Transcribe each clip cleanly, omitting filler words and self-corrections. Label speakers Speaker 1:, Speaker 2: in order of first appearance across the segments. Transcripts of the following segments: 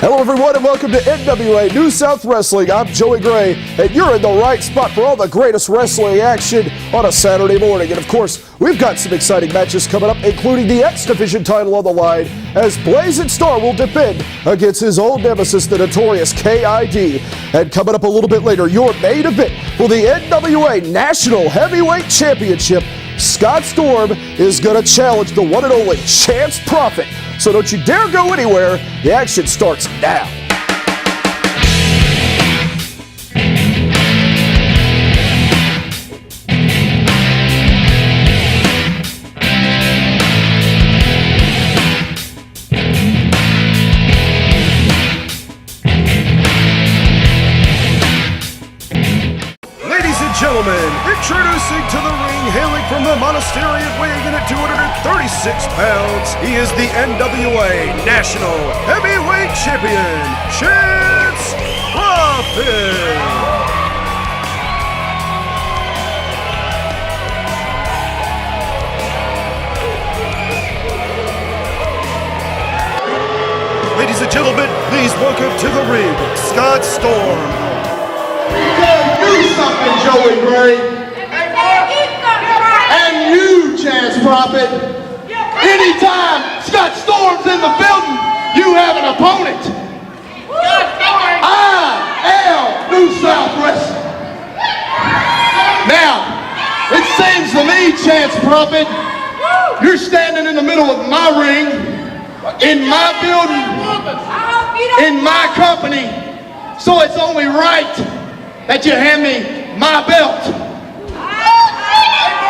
Speaker 1: Hello everyone and welcome to NWA New South Wrestling. I'm Joey Gray and you're in the right spot for all the greatest wrestling action on a Saturday morning. And of course, we've got some exciting matches coming up, including the X Division title on the line as Blazing Star will defend against his old nemesis, the notorious KID. And coming up a little bit later, your main event for the NWA National Heavyweight Championship. Scott Storm is going to challenge the one and only Chance Prophet. So don't you dare go anywhere. The action starts now. Gentlemen, introducing to the ring, hailing from the Monastery, weighing in at 236 pounds, he is the NWA National Heavyweight Champion, Chance Prophet. Ladies and gentlemen, please welcome to the ring, Scott Storm.
Speaker 2: Do something, Joey Gray. And you, Chance Prophet. Anytime Scott Storm's in the building, you have an opponent. I am New South Wrestling. Now, it seems to me, Chance Prophet, you're standing in the middle of my ring, in my building, in my company, so it's only right that you hand me my belt.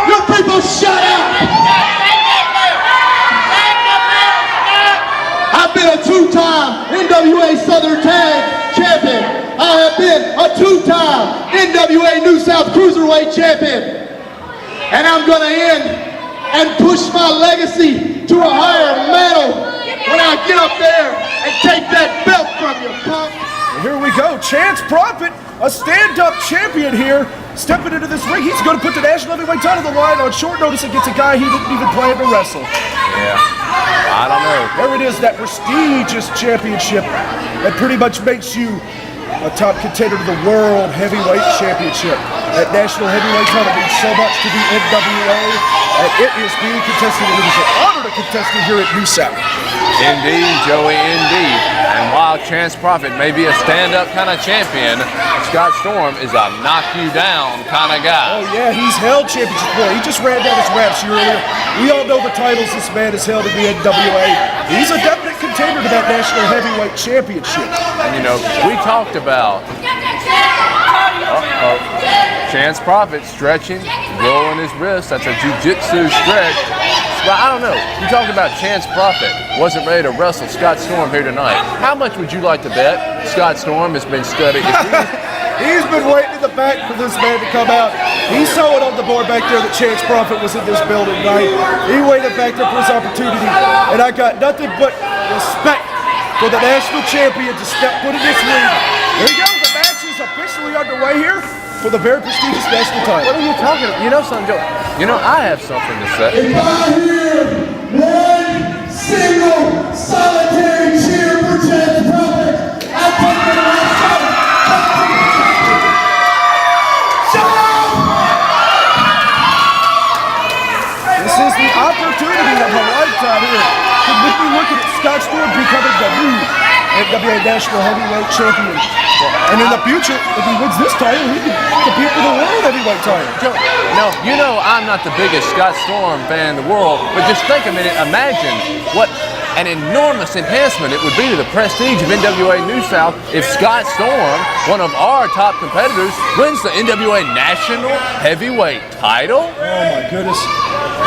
Speaker 2: You people shut up! I've been a two-time NWA Southern Tag Champion. I have been a two-time NWA New South Cruiserweight Champion. And I'm gonna end and push my legacy to a higher mantle when I get up there and take that belt from you, punk.
Speaker 1: Here we go, Chance Prophet, a stand-up champion here, stepping into this ring. He's going to put the National Heavyweight title on the line on short notice against a guy he didn't even plan to wrestle.
Speaker 3: Yeah, I don't know.
Speaker 1: There it is, that prestigious championship that pretty much makes you a top contender to the World Heavyweight Championship. That National Heavyweight title means so much to the NWA, and it is being contested, and it is an honor to contest it here at New South.
Speaker 3: Indeed, Joey, indeed. And while Chance Prophet may be a stand-up kind of champion, Scott Storm is a knock-you-down kind of guy.
Speaker 1: Oh, yeah, he's held championship. Boy, he just ran down his raps here earlier. We all know the titles this man has held in the NWA. He's a definite contender to that National Heavyweight Championship.
Speaker 3: And, you know, we talked about Chance Prophet stretching, rolling his wrist. That's a jiu-jitsu stretch. But I don't know. You talked about Chance Prophet wasn't ready to wrestle Scott Storm here tonight. How much would you like to bet Scott Storm has been studying?
Speaker 1: He's been waiting in the back for this man to come out. He saw it on the board back there that Chance Prophet was in this building tonight. He waited back there for his opportunity. And I got nothing but respect for the national champion to step foot in this ring. There you go. The match is officially underway here for the very prestigious national title.
Speaker 3: What are you talking about? You know something, Joe? You know, I have something to say.
Speaker 2: If I hear one single solitary cheer for Chance Prophet, I take the last shot. Shut up!
Speaker 1: This is the opportunity of a lifetime here to be looking at Scott Storm becoming the new NWA National Heavyweight Champion. And in the future, if he wins this title, he can compete for the World Heavyweight title.
Speaker 3: No, you know I'm not the biggest Scott Storm fan in the world, but just think a minute, imagine what an enormous enhancement it would be to the prestige of NWA New South if Scott Storm, one of our top competitors, wins the NWA National Heavyweight title.
Speaker 1: Oh my goodness.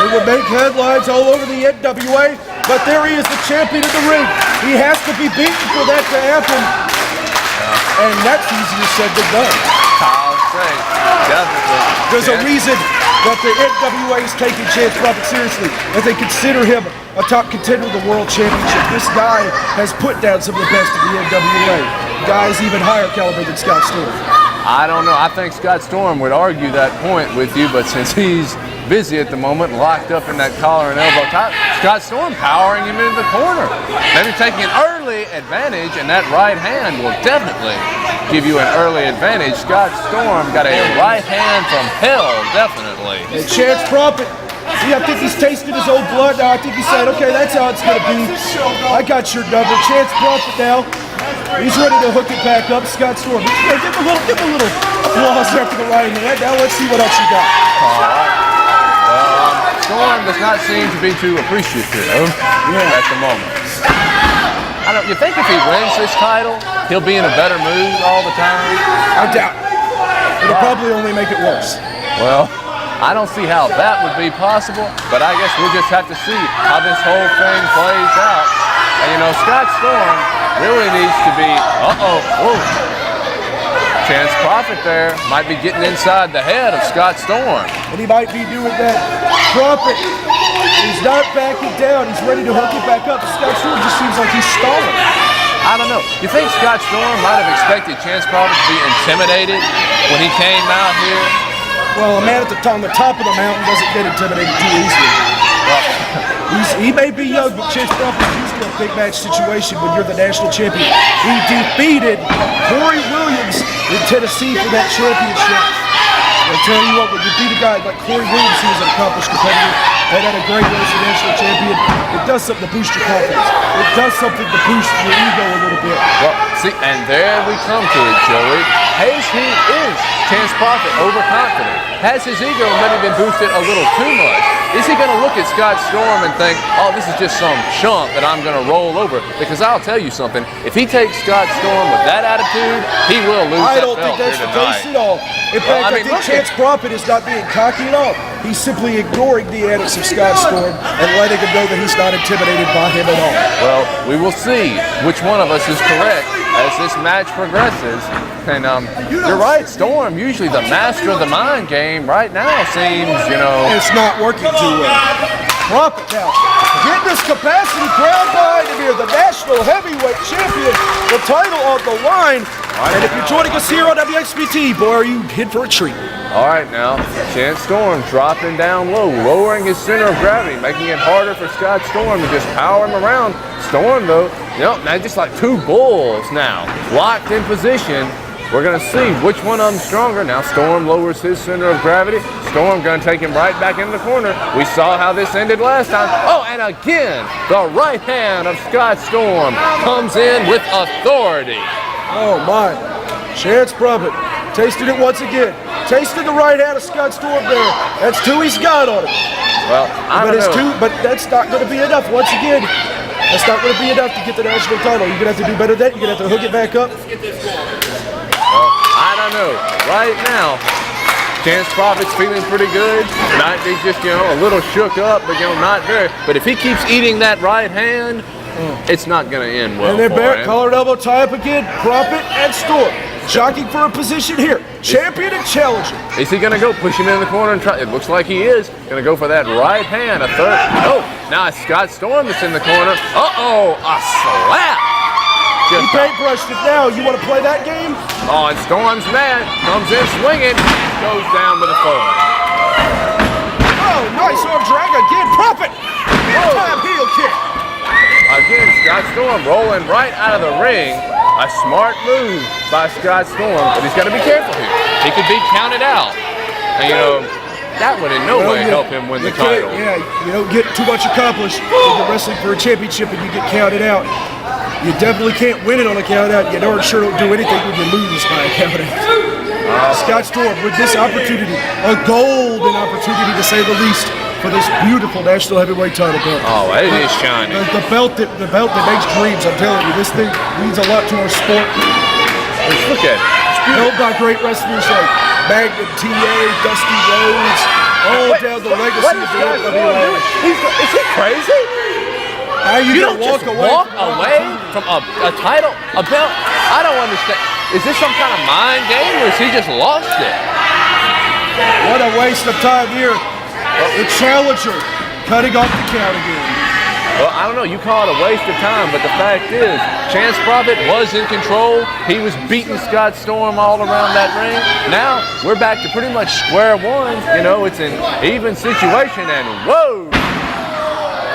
Speaker 1: It would make headlines all over the NWA, but there he is, the champion of the ring. He has to be beaten for that to happen. And that's easier said than done.
Speaker 3: I'll say, definitely.
Speaker 1: There's a reason that the NWA is taking Chance Prophet seriously, as they consider him a top contender of the World Championship. This guy has put down some of the best of the NWA. Guys even higher caliber than Scott Storm.
Speaker 3: I don't know. I think Scott Storm would argue that point with you, but since he's busy at the moment, locked up in that collar and elbow tie. Scott Storm powering him into the corner. Maybe taking an early advantage, and that right hand will definitely give you an early advantage. Scott Storm got a right hand from hell, definitely.
Speaker 1: And Chance Crawford, see, I think he's tasted his old blood now. I think he said, okay, that's how it's going to be. I got your number. Chance Crawford now. He's ready to hook it back up. Scott Storm. Yeah, give him a little applause after the right hand. Now let's see what else you got.
Speaker 3: All right. Storm does not seem to be too appreciative at the moment. You think if he wins this title, he'll be in a better mood all the time?
Speaker 1: I doubt it. It'll probably only make it worse.
Speaker 3: Well, I don't see how that would be possible, but I guess we'll just have to see how this whole thing plays out. And Scott Storm really needs to be, Chance Crawford there might be getting inside the head of Scott Storm.
Speaker 1: And he might be doing that. Crawford, he's not backing down. He's ready to hook it back up. Scott Storm just seems like he's stalling.
Speaker 3: I don't know. You think Scott Storm might have expected Chance Crawford to be intimidated when he came out here?
Speaker 1: Well, a man on the top of the mountain doesn't get intimidated too easily. He may be young, but Chance Crawford's used to a big match situation when you're the national champion. He defeated Corey Williams in Tennessee for that championship. I'll tell you what, when you beat a guy like Corey Williams, who was an accomplished competitor and had a great race as national champion, it does something to boost your confidence. It does something to boost your ego a little bit.
Speaker 3: Well, see, and there we come to it, Joey. Is Chance Crawford overconfident? Has his ego maybe been boosted a little too much? Is he going to look at Scott Storm and think, oh, this is just some chump that I'm going to roll over? Because I'll tell you something, if he takes Scott Storm with that attitude, he will lose
Speaker 1: I
Speaker 3: that
Speaker 1: don't think
Speaker 3: belt
Speaker 1: that's
Speaker 3: here
Speaker 1: the case
Speaker 3: tonight.
Speaker 1: at all. In fact, I think
Speaker 3: look
Speaker 1: Chance Crawford is not being cocky at all. He's simply ignoring the antics of Scott Storm and letting him know that he's not intimidated by him at all.
Speaker 3: Well, we will see which one of us is correct as this match progresses. And you're right, Storm, usually the master of the mind game, right now seems,
Speaker 1: It's not working too well. Crawford now getting this capacity crowd behind him here, the national heavyweight champion, the title on the line. And if you're joining us here on WXBT, boy, are you in for a treat.
Speaker 3: All right, now, Chance Storm dropping down low, lowering his center of gravity, making it harder for Scott Storm to just power him around. Storm, though, now just like two bulls now, locked in position. We're going to see which one of them stronger. Now Storm lowers his center of gravity. Storm going to take him right back in the corner. We saw how this ended last time. Oh, and again, the right hand of Scott Storm comes in with authority.
Speaker 1: Oh, my. Chance Crawford tasted it once again. Tasted the right hand of Scott Storm there. That's two he's got on him.
Speaker 3: Well, I don't know.
Speaker 1: But that's not going to be enough. Once again, that's not going to be enough to get the national title. You're going to have to do better than that. You're going to have to hook it back up.
Speaker 3: Well, I don't know. Right now, Chance Crawford's feeling pretty good. Might be just, a little shook up, but, not very. But if he keeps eating that right hand, it's not going to end well.
Speaker 1: And then
Speaker 3: for
Speaker 1: Barrett,
Speaker 3: him.
Speaker 1: collar and elbow tie up again. Crawford and Storm jockeying for a position here. Champion and challenger.
Speaker 3: Is he going to go push him in the corner and try? It looks like he is. Going to go for that right hand. A third. Oh, now it's Scott Storm that's in the corner. Uh-oh, a slap.
Speaker 1: He paintbrushed it now. You want to play that game?
Speaker 3: Oh, and Storm's mad. Comes in swinging. Goes down with a foot.
Speaker 1: Oh, nice arm drag again. Profit. Big-time heel kick.
Speaker 3: Again, Scott Storm rolling right out of the ring. A smart move by Scott Storm, but he's got to be careful here. He could be counted out. And, that would in no way help him win the title.
Speaker 1: Yeah, you don't get too much accomplished when you're wrestling for a championship and you get counted out. You definitely can't win it on a count out. You sure don't do anything when you lose by a count out. Scott Storm with this opportunity, a golden opportunity to say the least, for this beautiful national heavyweight title belt.
Speaker 3: Oh, it is shining.
Speaker 1: The belt that makes dreams. I'm telling you, this thing means a lot to our sport.
Speaker 3: Look at it.
Speaker 1: Held by great wrestlers like Magnum TA, Dusty Rhodes, all down the legacy of the NWA.
Speaker 3: Is he crazy?
Speaker 1: How you
Speaker 3: don't
Speaker 1: walk
Speaker 3: just
Speaker 1: away
Speaker 3: away from a title, a belt? I don't understand. Is this some kind of mind game, or has he just lost it?
Speaker 1: What a waste of time here. The challenger cutting off the count again.
Speaker 3: Well, I don't know. You call it a waste of time, but the fact is, Chance Prophet was in control. He was beating Scott Storm all around that ring. Now we're back to pretty much square one. You know, it's an even situation, and whoa!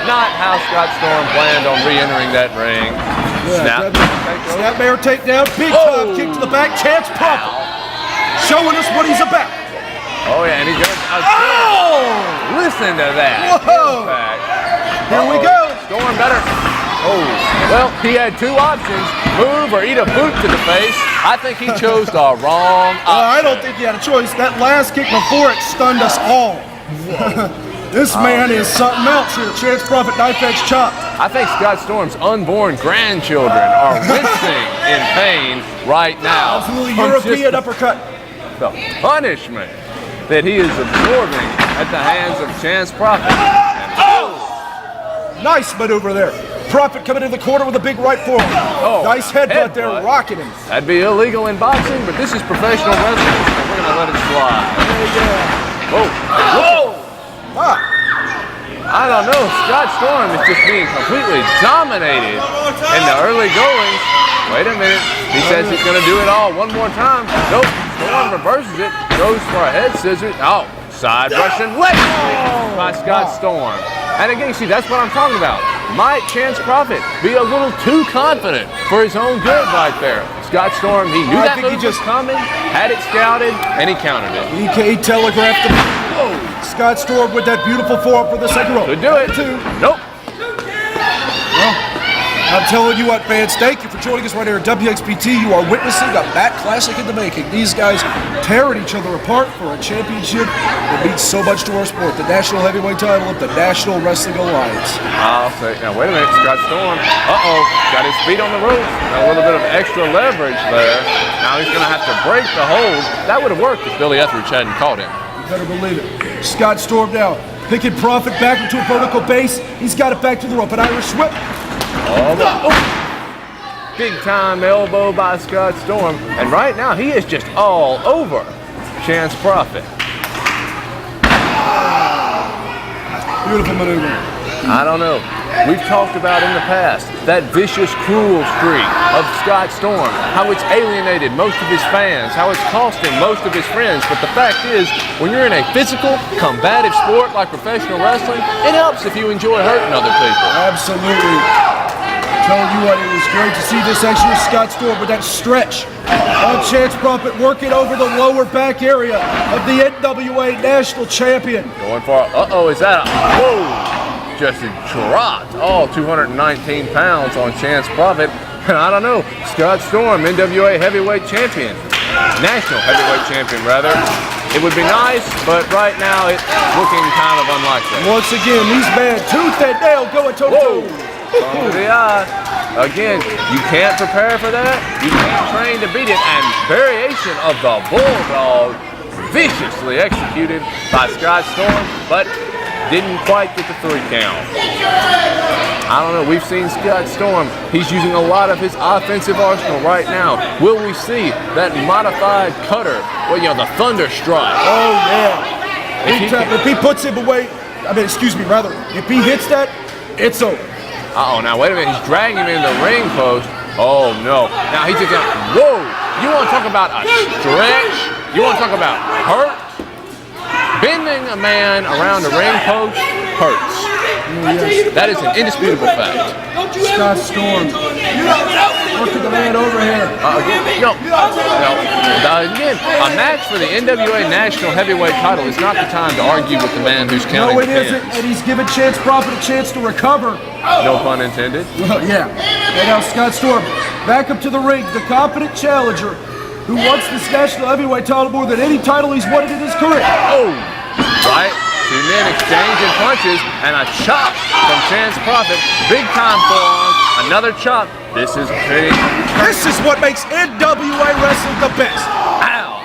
Speaker 3: Not how Scott Storm planned on re-entering that ring.
Speaker 1: Yeah, Snapmare takedown, big time kick to the back. Chance Prophet showing us what he's about.
Speaker 3: Oh yeah, and he's gonna. Listen to that.
Speaker 1: Whoa! Here we go.
Speaker 3: Storm better. Oh, well, he had two options: move or eat a boot to the face. I think he chose the wrong option.
Speaker 1: I don't think he had a choice. That last kick before it stunned us all. This man is something else here. Chance Prophet knife edge chop.
Speaker 3: I think Scott Storm's unborn grandchildren are wincing in pain right now.
Speaker 1: Absolutely European uppercut.
Speaker 3: The punishment that he is absorbing at the hands of Chance Prophet.
Speaker 1: Nice maneuver there. Prophet coming in the corner with a big right forearm. Nice headbutt there, rocking him.
Speaker 3: That'd be illegal in boxing, but this is professional wrestling, so we're gonna let it slide. Whoa! I don't know. Scott Storm is just being completely dominated in the early goings. Wait a minute. He says he's going to do it all one more time. Nope. Storm reverses it. Goes for a head scissors. Oh, side Russian leg sweep by Scott Storm. And again, see, that's what I'm talking about. Might Chance Prophet be a little too confident for his own good right there? Scott Storm, he knew that move was coming, had it scouted, and he countered it.
Speaker 1: He telegraphed him. Scott Storm with that beautiful forearm for the second row.
Speaker 3: Could do it. Nope.
Speaker 1: Well, I'm telling you what, fans, thank you for joining us right here at WXPT. You are witnessing a Bat Classic in the making. These guys tearing each other apart for a championship that means so much to our sport. The National Heavyweight title of the National Wrestling Alliance.
Speaker 3: I'll say, now wait a minute, Scott Storm. Got his feet on the ropes. A little bit of extra leverage there. Now he's going to have to break the hold. That would have worked if Billy Etheridge hadn't caught him.
Speaker 1: You better believe it. Scott Storm now picking Prophet back into a vertical base. He's got it back to the rope. An Irish whip.
Speaker 3: Big time elbow by Scott Storm. And right now he is just all over Chance Prophet.
Speaker 1: Beautiful maneuver.
Speaker 3: I don't know. We've talked about in the past that vicious, cruel streak of Scott Storm, how it's alienated most of his fans, how it's cost him most of his friends. But the fact is, when you're in a physical, combative sport like professional wrestling, it helps if you enjoy hurting other people.
Speaker 1: Absolutely. Telling you what, it was great to see this action with Scott Storm with that stretch on Chance Prophet working over the lower back area of the NWA National Champion.
Speaker 3: Going for, is that a, whoa! Just dropped all 219 pounds on Chance Prophet. And I don't know, Scott Storm, NWA Heavyweight Champion. National Heavyweight Champion, rather. It would be nice, but right now it's looking kind of unlikely.
Speaker 1: Once again, these men tooth and nail going toe-to-toe.
Speaker 3: Tongue to the eye. Again, you can't prepare for that. You can't train to beat it. And variation of the Bulldog viciously executed by Scott Storm, but didn't quite get the 3 count. I don't know. We've seen Scott Storm. He's using a lot of his offensive arsenal right now. Will we see that modified cutter? Well, you know, the Thunder Strike.
Speaker 1: Oh, yeah. If he puts him away, if he hits that, it's over.
Speaker 3: Now wait a minute. He's dragging him in the ring post. Oh, no. Now he's just going, whoa. You want to talk about a stretch? You want to talk about hurt? Bending a man around the ring post hurts. Yes. That is an indisputable fact.
Speaker 1: Scott Storm. Look at the man over here.
Speaker 3: Again, a match for the NWA National Heavyweight title is not the time to argue with the man who's counting
Speaker 1: the pins. No, it isn't. And he's giving Chance Prophet a chance to recover.
Speaker 3: No pun intended.
Speaker 1: Well, yeah. And now Scott Storm back up to the ring, the competent challenger who wants this National Heavyweight title more than any title he's wanted in his career.
Speaker 3: Right? 2 men exchanging punches and a chop from Chance Prophet. Big time forearm, another chop. This is
Speaker 1: what makes NWA wrestling the best.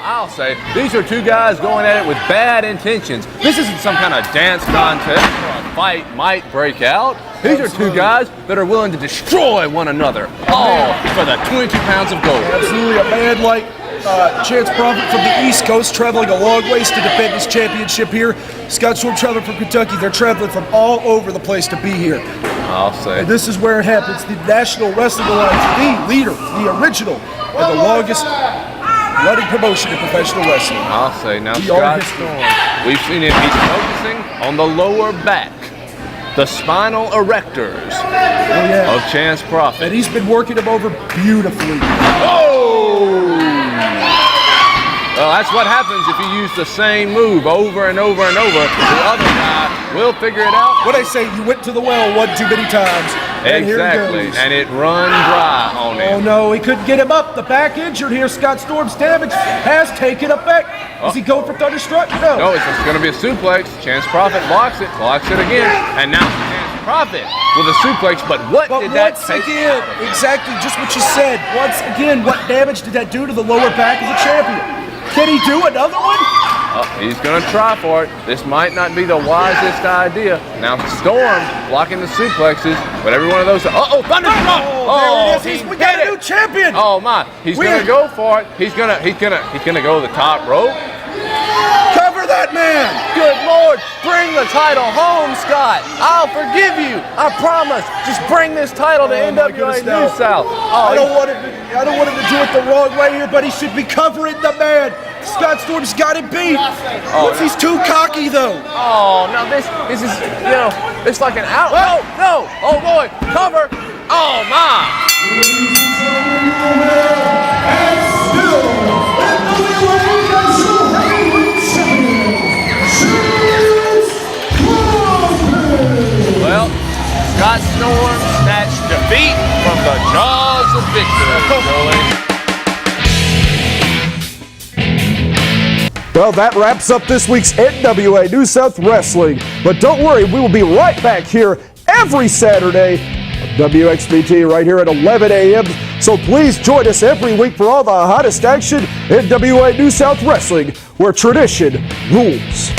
Speaker 3: I'll say, these are 2 guys going at it with bad intentions. This isn't some kind of dance contest where a fight might break out. These are 2 guys that are willing to destroy one another, all for the 22 pounds of gold.
Speaker 1: Absolutely, a man like Chance Prophet from the East Coast traveling a long ways to defend his championship here. Scott Storm traveling from Kentucky. They're traveling from all over the place to be here.
Speaker 3: I'll say.
Speaker 1: And this is where it happens. The National Wrestling Alliance, the leader, the original, and the longest running promotion in professional wrestling.
Speaker 3: I'll say. Now,
Speaker 1: We are
Speaker 3: Scott Storm, we've seen him. He's focusing on the lower back, the spinal erectors of Chance Prophet.
Speaker 1: And he's been working him over beautifully.
Speaker 3: Oh! Well, that's what happens if you use the same move over and over and over. The other guy will figure it out.
Speaker 1: What I say, you went to the well one too many times. And
Speaker 3: Exactly,
Speaker 1: here he goes.
Speaker 3: and it run dry on
Speaker 1: Oh
Speaker 3: him.
Speaker 1: no, he couldn't get him up. The back injured here. Scott Storm's damage has taken effect. Is he going for Thunderstruck? No.
Speaker 3: No, it's going to be a suplex. Chance Prophet blocks it again, and now Chance Prophet with a suplex. But did that
Speaker 1: once
Speaker 3: take?
Speaker 1: again, exactly just what you said. Once again, what damage did that do to the lower back of the champion? Can he do another one?
Speaker 3: He's going to try for it. This might not be the wisest idea. Now Storm blocking the suplexes, but every one of those. Thunderstruck!
Speaker 1: Oh, there it is. We got a new champion.
Speaker 3: Oh my! He's going to go for it. He's gonna go to the top rope.
Speaker 1: Cover that man.
Speaker 3: Good Lord, bring the title home, Scott. I'll forgive you. I promise. Just bring this title to NWA New South.
Speaker 1: I don't want him to do it the wrong way here, but he should be covering the man. Scott Storm's got him beat. He's too cocky though.
Speaker 3: Oh, now this is, it's like an out. No. Oh boy, cover. Oh my. Well, Scott Storm snatched defeat from the jaws of victory, Joey.
Speaker 1: Well, that wraps up this week's NWA New South Wrestling. But don't worry, we will be right back here every Saturday on WXBT right here at 11 a.m. So please join us every week for all the hottest action in NWA New South Wrestling, where tradition rules.